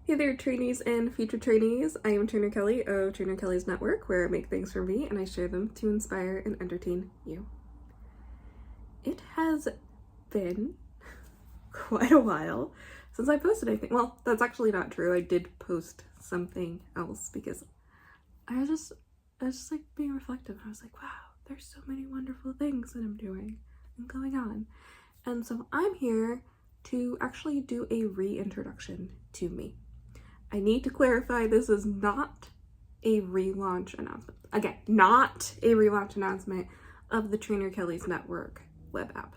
Hey there, trainees and future trainees. I am TrainerKelly of TrainerKelly's network, where I make things for me and I share them to inspire and entertain you. It has been quite a while since I posted anything. Well, that's actually not true. I did post something else because I was just like being reflective. I was like, wow, there's so many wonderful things that I'm doing and going on. And so I'm here to actually do a reintroduction to me. I need to clarify, this is not a relaunch announcement. Again, not a relaunch announcement of the TrainerKelly's network web app.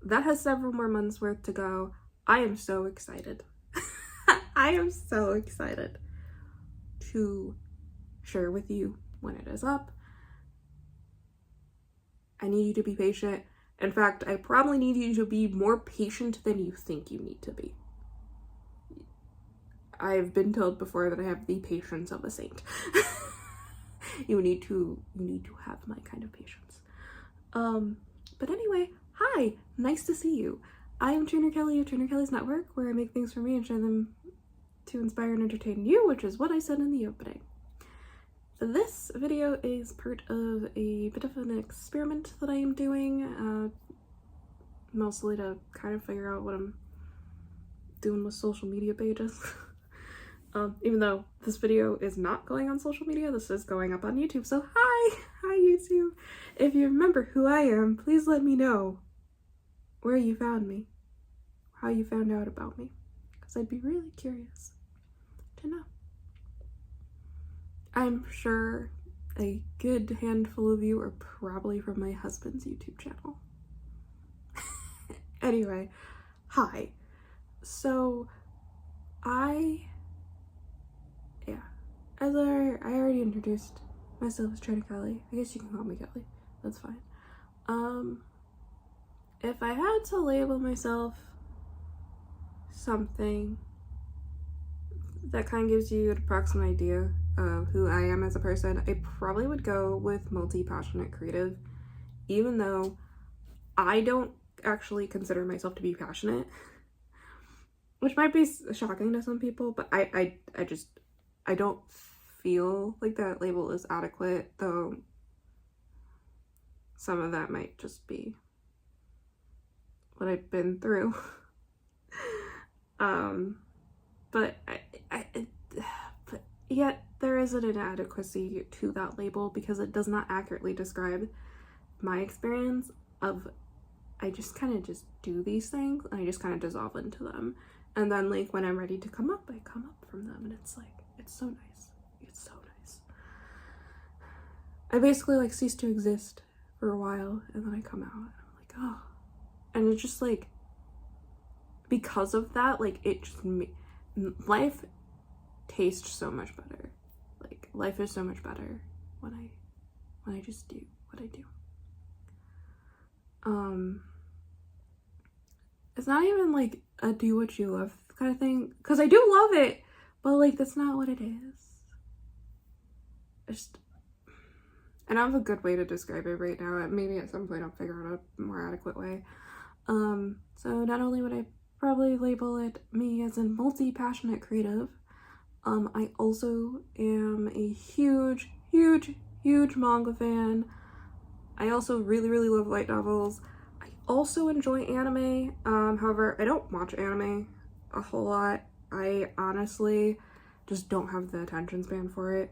That has several more months worth to go. I am so excited. I am so excited to share with you when it is up. I need you to be patient. In fact, I probably need you to be more patient than you think you need to be. I've been told before that I have the patience of a saint. You need to have my kind of patience. But anyway, hi, nice to see you. I am TrainerKelly of TrainerKelly's network, where I make things for me and share them to inspire and entertain you, which is what I said in the opening. This video is part of a bit of an experiment that I am doing, mostly to kind of figure out what I'm doing with social media pages. Even though this video is not going on social media, this is going up on YouTube. So hi YouTube. If you remember who I am, please let me know where you found me, how you found out about me, because I'd be really curious to know. I'm sure a good handful of you are probably from my husband's YouTube channel. Anyway, hi. So as I already introduced myself as TrainerKelly. I guess you can call me Kelly. That's fine. If I had to label myself something that kind of gives you an approximate idea of who I am as a person, I probably would go with multi-passionate creative, even though I don't actually consider myself to be passionate, which might be shocking to some people, but I don't feel like that label is adequate, though some of that might just be what I've been through. But yet there is an inadequacy to that label because it does not accurately describe my experience of I just kind of just do these things and I just kind of dissolve into them. And then like when I'm ready to come up, I come up from them and it's like, it's so nice. It's so nice. I basically like cease to exist for a while and then I come out and I'm like, oh. And it's just like, because of that, like it just, life tastes so much better. Like life is so much better when I just do what I do. It's not even like a do what you love kind of thing, because I do love it, but like that's not what it is. And I have a good way to describe it right now. Maybe at some point I'll figure out a more adequate way. So not only would I probably label it me as a multi-passionate creative, I also am a huge manga fan. I also really love light novels. I also enjoy anime. However, I don't watch anime a whole lot. I honestly just don't have the attention span for it.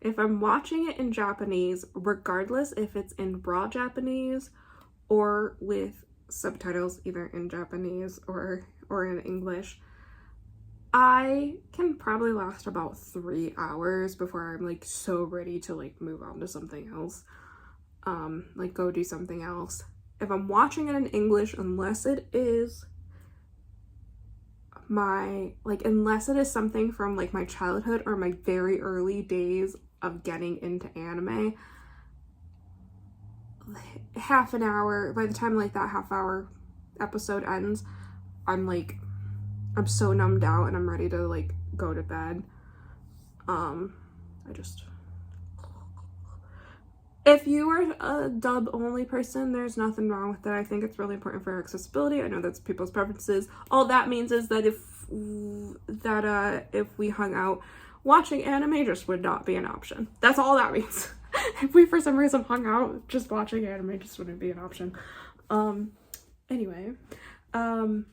If I'm watching it in Japanese, regardless if it's in raw Japanese or with subtitles either in Japanese or in English, I can probably last about 3 hours before I'm like so ready to like move on to something else, like go do something else. If I'm watching it in English, unless it is something from like my childhood or my very early days of getting into anime, half an hour, by the time like that half hour episode ends, I'm so numbed out and I'm ready to like go to bed. if you are a dub only person, there's nothing wrong with that. I think it's really important for accessibility. I know that's people's preferences. All that means is that if we hung out, watching anime just would not be an option. That's all that means. If we for some reason hung out, just watching anime just wouldn't be an option. Anyway, the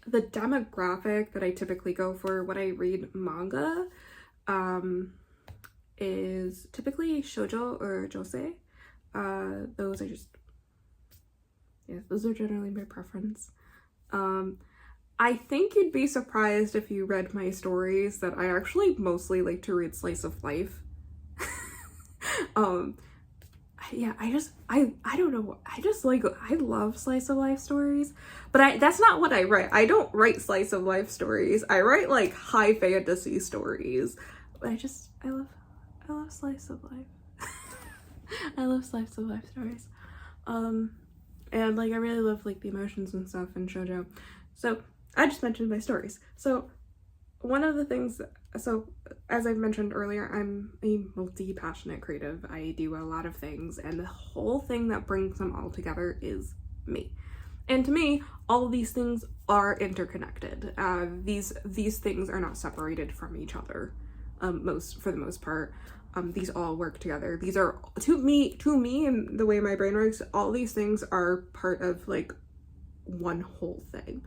demographic that I typically go for when I read manga, is typically shoujo or josei. Those are just, yeah, those are generally my preference. I think you'd be surprised if you read my stories that I actually mostly like to read slice of life. Yeah, I don't know, I love slice of life stories, but that's not what I write. I don't write slice of life stories. I write like high fantasy stories. I love slice of life. I love slice of life stories. And like I really love like the emotions and stuff in shoujo. So I just mentioned my stories. So one of the things, so as I've mentioned earlier, I'm a multi-passionate creative. I do a lot of things, and the whole thing that brings them all together is me. And to me, all of these things are interconnected. These things are not separated from each other. For the most part, these all work together. These are to me, and the way my brain works, all these things are part of like one whole thing.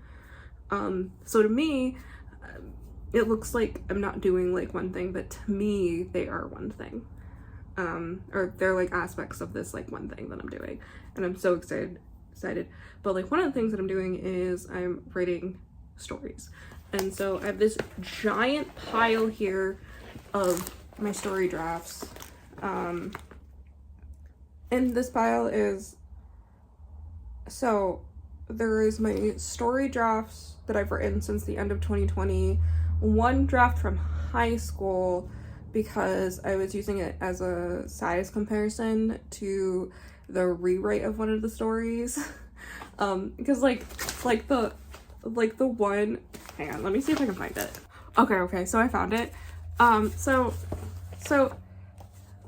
So to me, it looks like I'm not doing like one thing, but to me, they are one thing. Or they're like aspects of this like one thing that I'm doing, and I'm so excited. But like one of the things that I'm doing is I'm writing stories, and so I have this giant pile here of my story drafts, and this pile is, so there is my story drafts that I've written since the end of 2020, one draft from high school because I was using it as a size comparison to the rewrite of one of the stories. Because like the one, hang on, let me see if I can find it. Okay, so I found it. So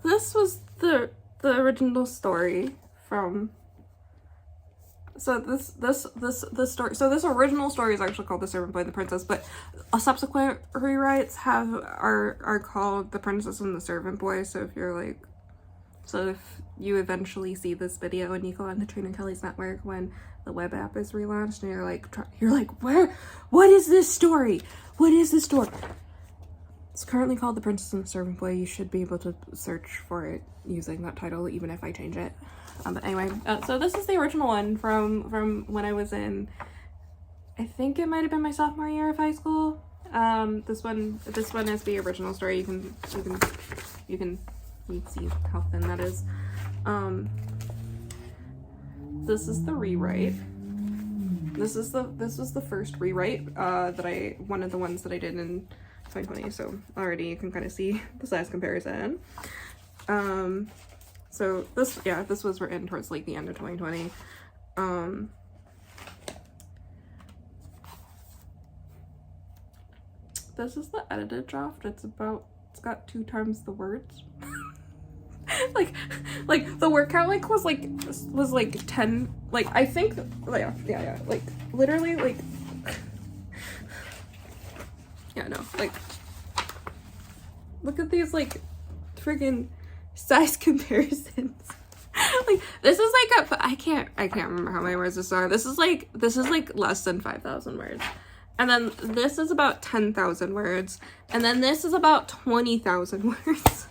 this was the original story from, so this story, so this original story is actually called The Servant Boy and the Princess, but subsequent rewrites are called The Princess and the Servant Boy. So if you eventually see this video and you go on the TrainerKelly's network when the web app is relaunched and you're like, what is this story? What is this story? It's currently called The Princess and the Servant Boy. You should be able to search for it using that title, even if I change it. But anyway, so this is the original one from when I was in, I think it might have been my sophomore year of high school. This one is the original story. You can see how thin that is. This is the rewrite. This was the first rewrite one of the ones that I did in 2020. So already you can kind of see the size comparison. So this was written towards like the end of 2020. This is the edited draft. It's got 2 times the words. like the word count was like 10, like I think, yeah, like literally like, yeah, no, like look at these like friggin' size comparisons. Like this is like I can't remember how many words this are. This is like less than 5,000 words. And then this is about 10,000 words. And then this is about 20,000 words.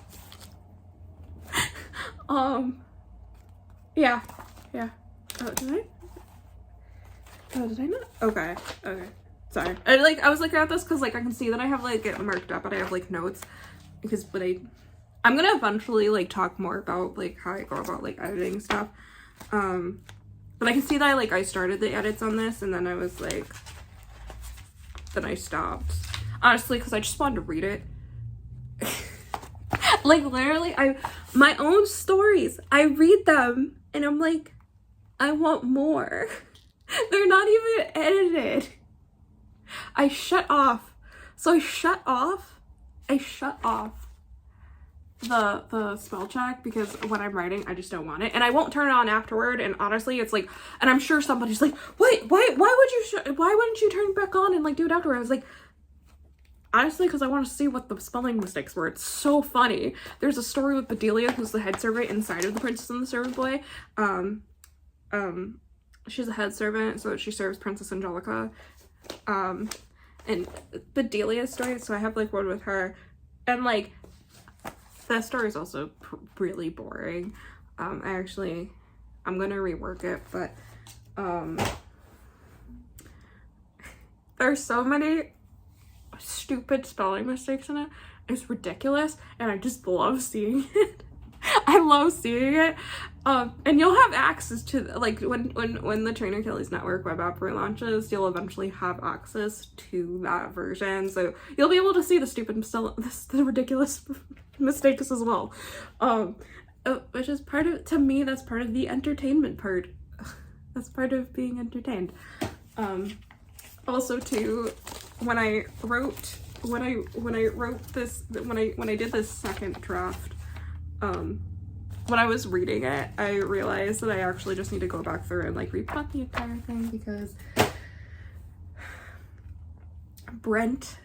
Yeah. Oh, did I not? Okay. Sorry. I was looking at this because like I can see that I have like it marked up, but I have like notes because I'm gonna eventually like talk more about like how I go about like editing stuff. But I can see that I started the edits on this and then I was like, then I stopped. Honestly, because I just wanted to read it. Like literally, my own stories, I read them and I'm like, I want more. They're not even edited. I shut off. So I shut off the spell check because when I'm writing, I just don't want it, and I won't turn it on afterward. And honestly, it's like, and I'm sure somebody's like, wait, why wouldn't you turn it back on and like do it afterward? I was like, honestly, because I want to see what the spelling mistakes were. It's so funny. There's a story with Bedelia, who's the head servant inside of the Princess and the Servant Boy. She's a head servant, so she serves Princess Angelica. And Bedelia's story, so I have like one with her, and like that story is also really boring. I'm gonna rework it, but there's so many stupid spelling mistakes in it. It's ridiculous, and I just love seeing it. I love seeing it. And you'll have access to, like, when the TrainerKelly's Network web app relaunches, you'll eventually have access to that version. So you'll be able to see the the ridiculous mistakes as well. Which is part of, to me, that's part of the entertainment part. That's part of being entertained. Also too, when I did this second draft, when I was reading it, I realized that I actually just need to go back through and like replot the entire thing, because Brent's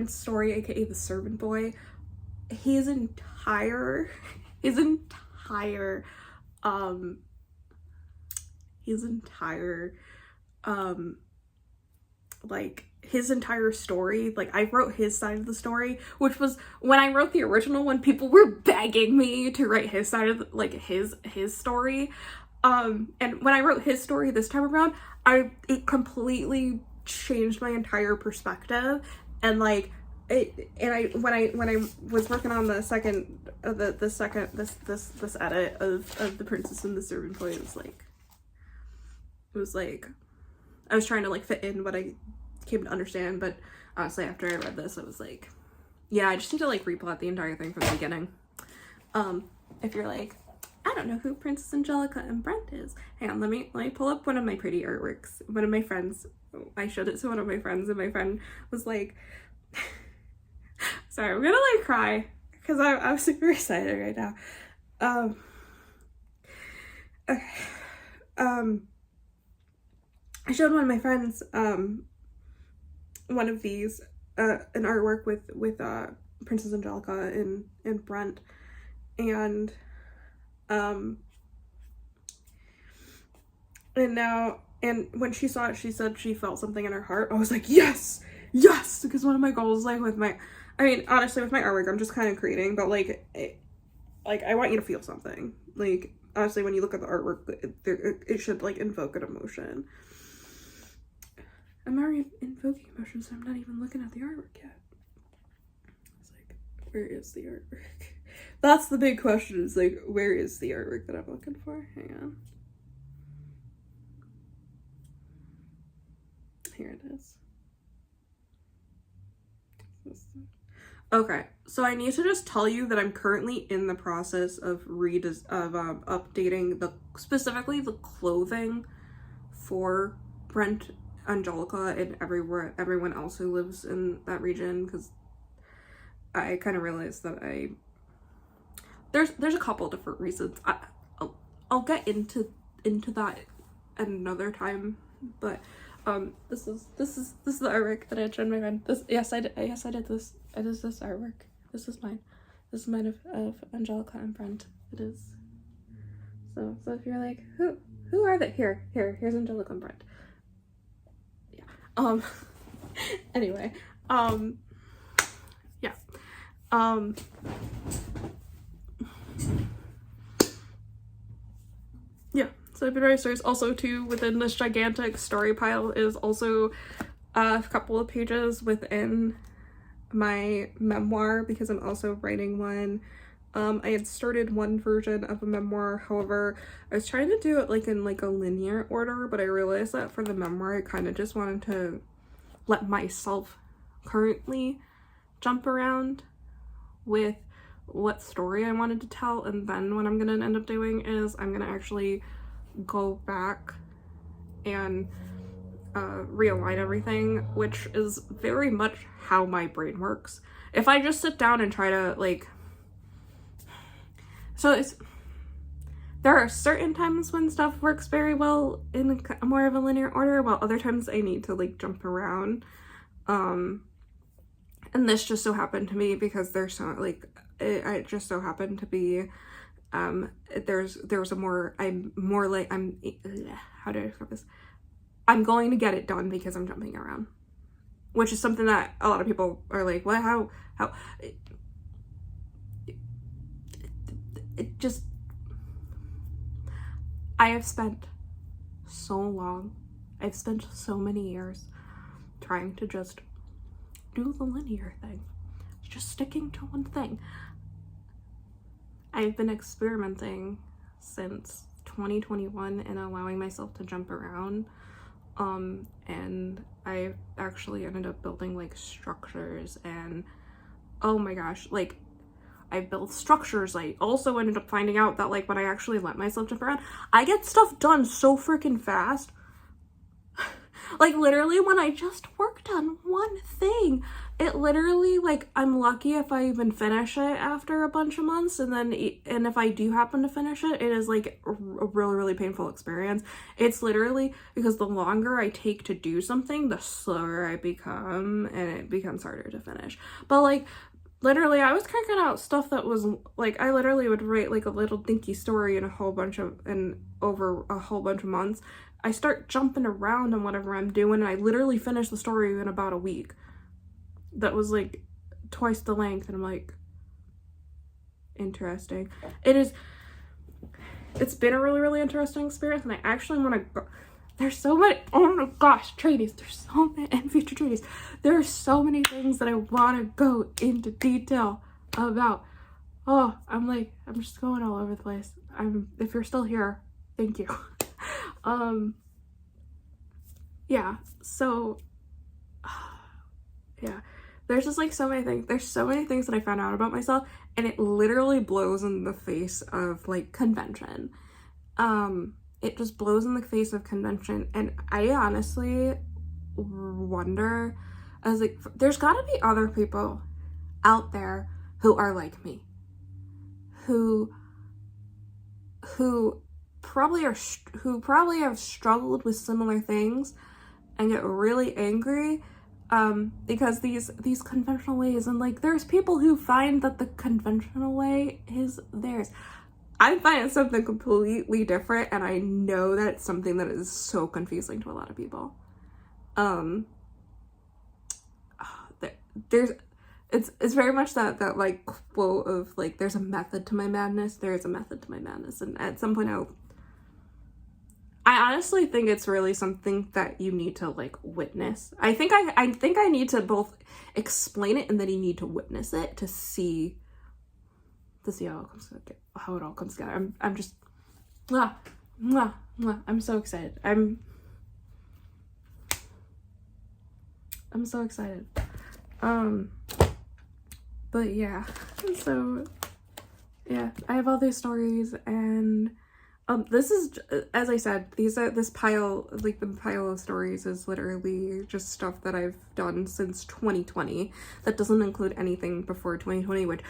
story, aka the servant boy, his entire story, like I wrote his side of the story, which was, when I wrote the original one, people were begging me to write his side of his story, and when I wrote his story this time around, it completely changed my entire perspective, and like when I was working on the second this edit of the Princess and the Servant Boy, it was like I was trying to like fit in what I came to understand, but honestly after I read this, I was like, yeah, I just need to like replot the entire thing from the beginning. If you're like, I don't know who Princess Angelica and Brent is, hang on, let me pull up one of my pretty artworks. One of my friends, I showed it to one of my friends, and my friend was like, sorry, I'm gonna like cry because I'm super excited right now. Okay. I showed one of my friends one of these, an artwork with Princess Angelica and Brent, and when she saw it, she said she felt something in her heart. I was like, yes, because one of my goals, like with my, I mean, honestly, with my artwork, I'm just kind of creating, but like, I want you to feel something. Like, honestly, when you look at the artwork, it should like invoke an emotion. I'm already invoking emotions, so I'm not even looking at the artwork yet. It's like, where is the artwork? That's the big question, is like, where is the artwork that I'm looking for? Hang on. Here it is. Okay, so I need to just tell you that I'm currently in the process of updating specifically the clothing for Brent, Angelica, and everyone else who lives in that region, because I kind of realized that there's a couple different reasons. I'll get into that at another time, but this is the artwork that I showed my friend. Yes I did this. It is this artwork. This is mine of Angelica and Brent. It is. So if you're like, who are they? Here's Angelica and Brent. Anyway, yeah, yeah, so I've been writing stories. Also too, within this gigantic story pile is also a couple of pages within my memoir, because I'm also writing one. I had started one version of a memoir, however, I was trying to do it like in like a linear order, but I realized that for the memoir, I kind of just wanted to let myself currently jump around with what story I wanted to tell, and then what I'm gonna end up doing is I'm gonna actually go back and realign everything, which is very much how my brain works. If I just sit down and try to like so there are certain times when stuff works very well in more of a linear order, while other times I need to like jump around. And this just so happened to me because there's so like it just so happened to be there's a more how do I describe this? I'm going to get it done because I'm jumping around, which is something that a lot of people are like, what, how it just, I've spent so many years trying to just do the linear thing, just sticking to one thing. I've been experimenting since 2021 and allowing myself to jump around, and I actually ended up building like structures, and oh my gosh, like I built structures. I also ended up finding out that like when I actually let myself jump around, I get stuff done so freaking fast. Like literally when I just worked on one thing, it literally, like, I'm lucky if I even finish it after a bunch of months, and if I do happen to finish it, it is like a really, really painful experience. It's literally because the longer I take to do something, the slower I become, and it becomes harder to finish. But like literally I was cranking out stuff that was like, I literally would write like a little dinky story in over a whole bunch of months. I start jumping around on whatever I'm doing, and I literally finish the story in about a week. That was like twice the length, and I'm like, interesting. It's been a really, really interesting experience, and I actually want to go. There's so many, oh my gosh, trainees, there's so many, and future trainees, there are so many things that I want to go into detail about. Oh, I'm just going all over the place. If you're still here, thank you. Yeah, so, yeah, there's just like so many things. There's so many things that I found out about myself, and it literally blows in the face of like convention. It just blows in the face of convention, and I honestly wonder, I was like, there's gotta be other people out there who are like me, who probably have struggled with similar things and get really angry because these conventional ways, and like there's people who find that the conventional way is theirs. I find something completely different, and I know that it's something that is so confusing to a lot of people. It's very much that like quote of like, there's a method to my madness. There is a method to my madness, and at some point I honestly think it's really something that you need to like witness. I think I need to both explain it, and then you need to witness it to see how it all comes together. I'm just I'm so excited. I'm so excited. But yeah, so yeah, I have all these stories, and this is, as I said, this pile, like the pile of stories is literally just stuff that I've done since 2020. That doesn't include anything before 2020, which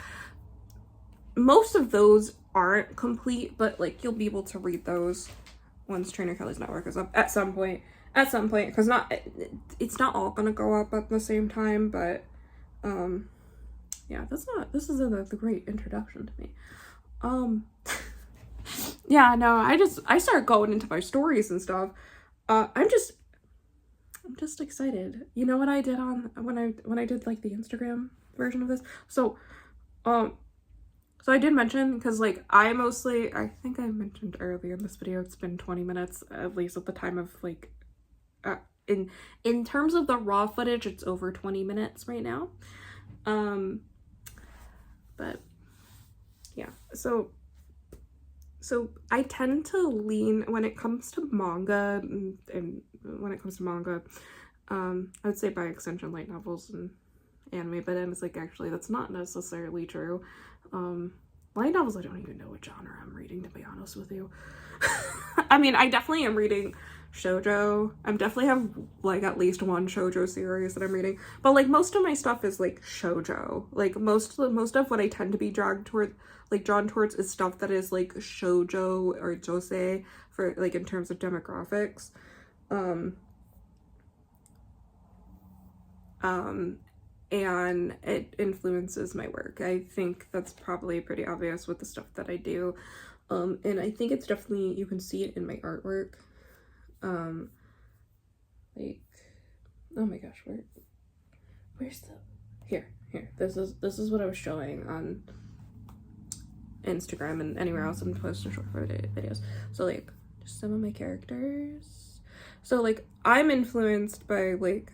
most of those aren't complete, but like you'll be able to read those once TrainerKelly's network is up at some point, because it's not all gonna go up at the same time, but yeah, this is a great introduction to me. Yeah, no, I start going into my stories and stuff. I'm just excited. You know what I did when I did like the Instagram version of this? So I did mention, because like I think I mentioned earlier in this video, it's been 20 minutes, at least at the time of like, in terms of the raw footage, it's over 20 minutes right now. But yeah, so I tend to lean, when it comes to manga, and when it comes to manga, I would say by extension light novels and anime, but then it's like, actually that's not necessarily true. Light novels, I don't even know what genre I'm reading, to be honest with you. I mean, I definitely am reading shoujo. I definitely have like at least one shoujo series that I'm reading, but like most of my stuff is like shoujo. Like most of what I tend to be drawn towards is stuff that is like shoujo or josei for like in terms of demographics. And it influences my work. I think that's probably pretty obvious with the stuff that I do. And I think it's definitely, you can see it in my artwork. Like, oh my gosh, where's the, here, this is what I was showing on Instagram and anywhere else I'm posting short videos. So like, just some of my characters. So like, I'm influenced by like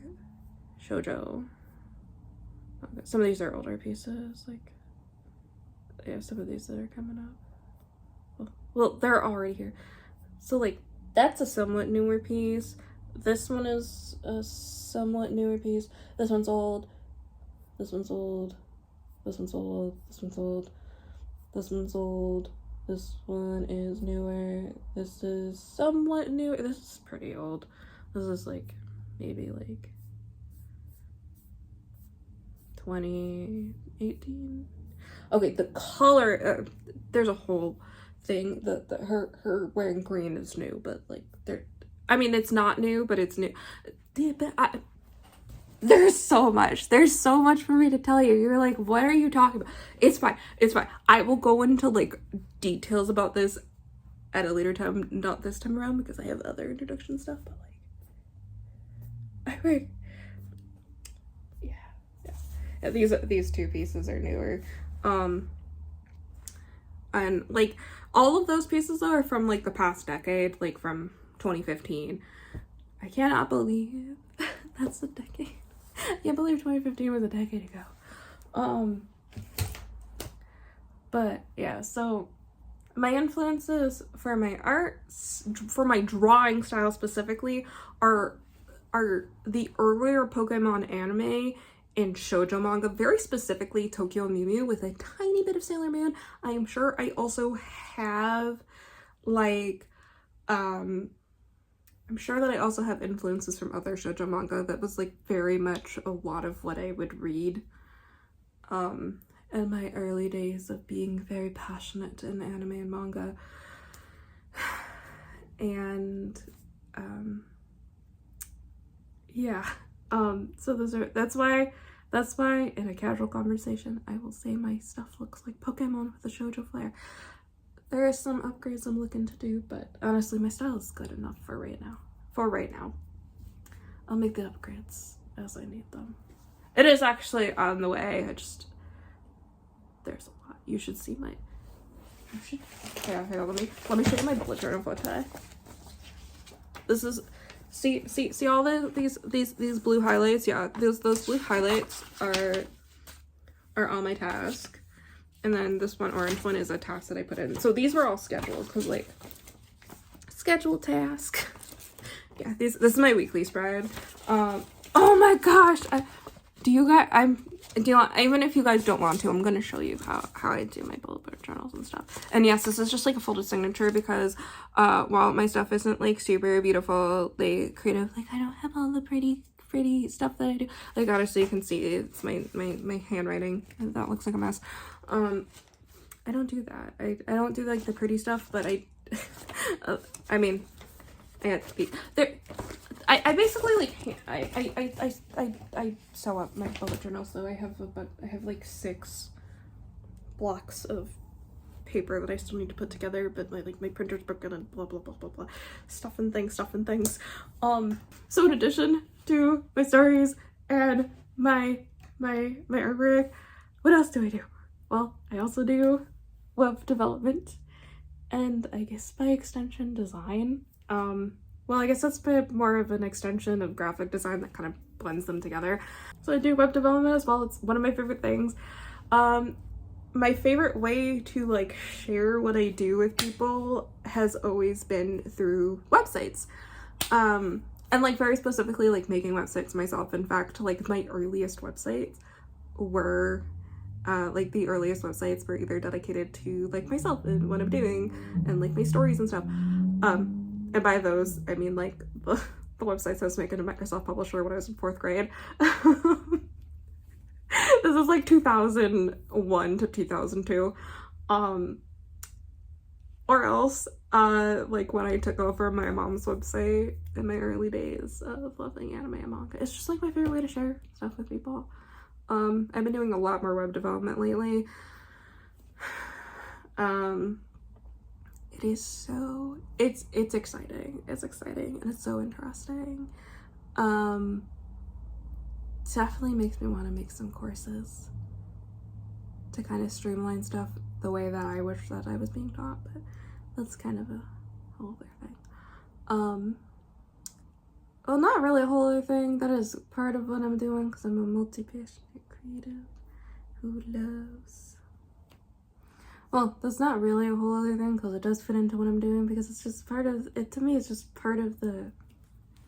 shoujo. Some of these are older pieces, like, yeah, some of these that are coming up. Well, they're already here. So, like, that's a somewhat newer piece. This one is a somewhat newer piece. This one's old. This one's old. This one's old. This one's old. This one's old. This one is newer. This is somewhat newer. This is pretty old. This is, like, maybe, like, 2018. Okay, the color, there's a whole thing that her wearing green is new, but like I mean it's not new, but it's new. There's so much for me to tell you. You're like, what are you talking about? It's fine. I will go into like details about this at a later time, not this time around, because I have other introduction stuff, but like yeah, these two pieces are newer. And like all of those pieces though are from like the past decade, like from 2015. I cannot believe that's a decade. I can't believe 2015 was a decade ago. But yeah, so my influences for my art, for my drawing style specifically, are the earlier Pokemon anime and shoujo manga, very specifically Tokyo Mew Mew with a tiny bit of Sailor Moon. I am sure I also have like, I'm sure that I also have influences from other shoujo manga that was like very much a lot of what I would read in my early days of being very passionate in anime and manga. And yeah, so that's why in a casual conversation I will say my stuff looks like Pokemon with a shoujo flair. There are some upgrades I'm looking to do, but honestly my style is good enough for right now. I'll make the upgrades as I need them. It is actually on the way. There's a lot. You should see my here, let me show you my bullet journal for today. This is see all these blue highlights. Yeah, those blue highlights are on my task, and then this one orange one is a task that I put in. So these were all scheduled because like scheduled task. Yeah, this is my weekly spread. Oh my gosh, even if you guys don't want to, I'm gonna show you how I do my bullet journals and stuff. And yes, this is just like a folded signature because while my stuff isn't like super beautiful, like creative, like I don't have all the pretty stuff that I do. Like honestly, you can see it's my handwriting, and that looks like a mess. I don't do that. I don't do like the pretty stuff, but I mean, I have to be there. I basically like I sew up my bullet journals, so I have like 6 blocks of paper that I still need to put together, but my printer's broken and blah blah blah blah blah stuff and things. So in addition to my stories and my artwork, what else do I do? Well, I also do web development and I guess by extension design. Well, I guess that's a bit more of an extension of graphic design that kind of blends them together. So I do web development as well. It's one of my favorite things. My favorite way to like share what I do with people has always been through websites. And like very specifically like making websites myself. In fact, like my earliest websites were the earliest websites were either dedicated to like myself and what I'm doing and like my stories and stuff. And by those, I mean like the websites I was making a Microsoft Publisher when I was in 4th grade. This is like 2001 to 2002. Or else, like when I took over my mom's website in my early days of loving anime and manga. It's just like my favorite way to share stuff with people. I've been doing a lot more web development lately. It is so, it's exciting. It's exciting and it's so interesting. Definitely makes me want to make some courses to kind of streamline stuff the way that I wish that I was being taught, but that's kind of a whole other thing. Well, not really a whole other thing. That is part of what I'm doing because I'm a multi-passionate creative who loves. Well, that's not really a whole other thing because it does fit into what I'm doing because it's just part of it. To me, it's just part of the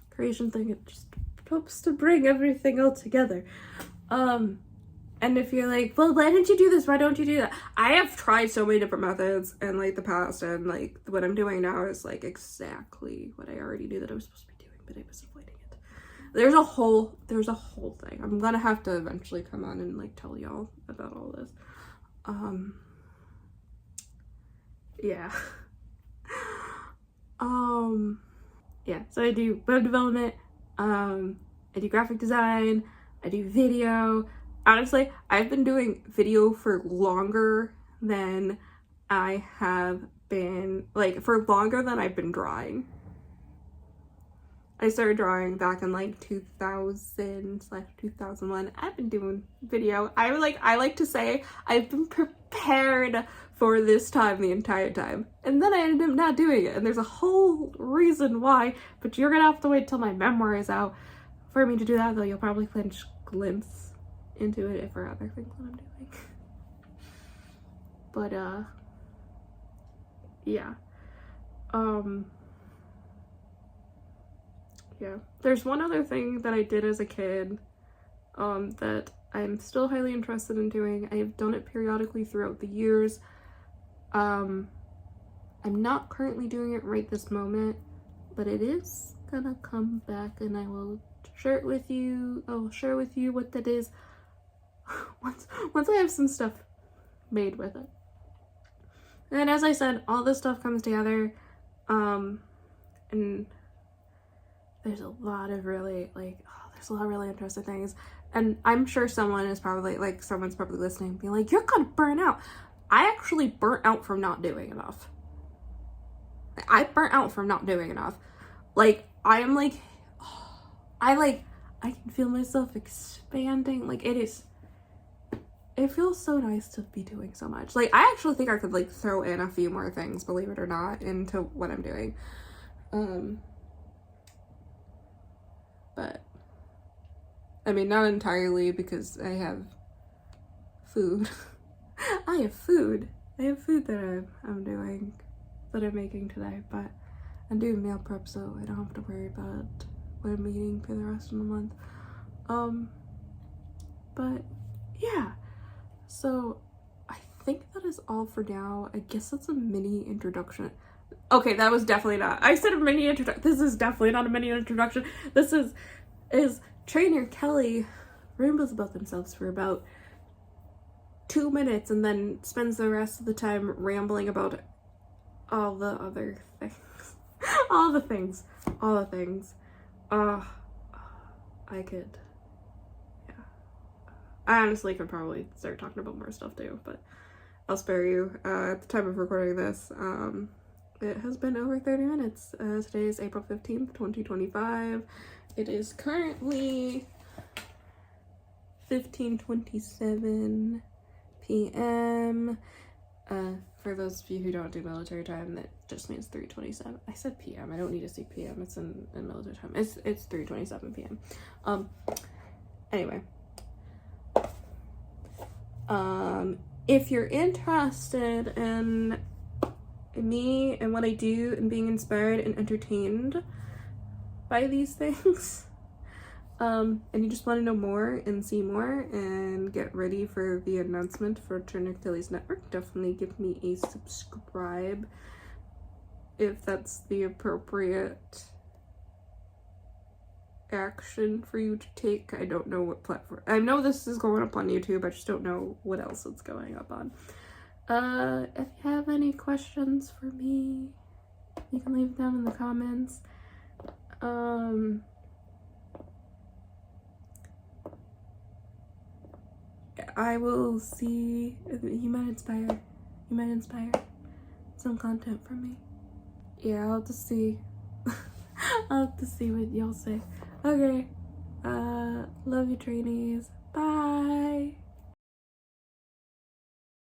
creation thing. It just helps to bring everything all together. And if you're like, well, why didn't you do this? Why don't you do that? I have tried so many different methods in like the past, and like what I'm doing now is like exactly what I already knew that I was supposed to be doing, but I was avoiding it. There's a whole thing. I'm gonna have to eventually come on and like tell y'all about all this. Yeah. Yeah, so I do web development, I do graphic design, I do video. Honestly, I've been doing video for longer than I have been, like, for longer than I've been drawing. I started drawing back in, like, 2000/2001. I've been doing video. I like to say I've been prepared for this time the entire time. And then I ended up not doing it. And there's a whole reason why, but you're gonna have to wait till my memoir is out for me to do that, though you'll probably glimpse into it for other things that I'm doing. But yeah. Yeah. There's one other thing that I did as a kid that I'm still highly interested in doing. I have done it periodically throughout the years. I'm not currently doing it right this moment, but it is gonna come back and I will share it with you. I'll share with you what that is once I have some stuff made with it. And as I said, all this stuff comes together, and there's a lot of really really interesting things. And I'm sure someone's probably listening being like, you're gonna burn out. I actually burnt out from not doing enough. I burnt out from not doing enough. Like, I am like, I can feel myself expanding. Like, it feels so nice to be doing so much. Like, I actually think I could, like, throw in a few more things, believe it or not, into what I'm doing. But, I mean, not entirely, because I have food. I have food that I'm doing, that I'm making today, but I'm doing meal prep, so I don't have to worry about what I'm eating for the rest of the month. But, yeah. So, I think that is all for now. I guess that's a mini introduction. Okay, that was definitely not. I said a mini introduction. This is definitely not a mini introduction. This is TrainerKelly rambles about themselves for about 2 minutes and then spends the rest of the time rambling about all the other things. all the things. I could... I honestly could probably start talking about more stuff too, but I'll spare you. At the time of recording this, it has been over 30 minutes. Today is April 15th, 2025. It is currently 15:27 p.m. For those of you who don't do military time, that just means 3:27. I said p.m. I don't need to say p.m. It's in military time. It's 3:27 p.m. Anyway. If you're interested in me and what I do and being inspired and entertained by these things, and you just want to know more and see more and get ready for the announcement for TrainerKelly's network, definitely give me a subscribe if that's the appropriate action for you to take. I don't know what platform. I know this is going up on YouTube, I just don't know what else it's going up on. If you have any questions for me, you can leave them in the comments. I will see. You might inspire some content from me. Yeah, I'll have to see. I'll have to see what y'all say. Okay. Love you, trainees. Bye.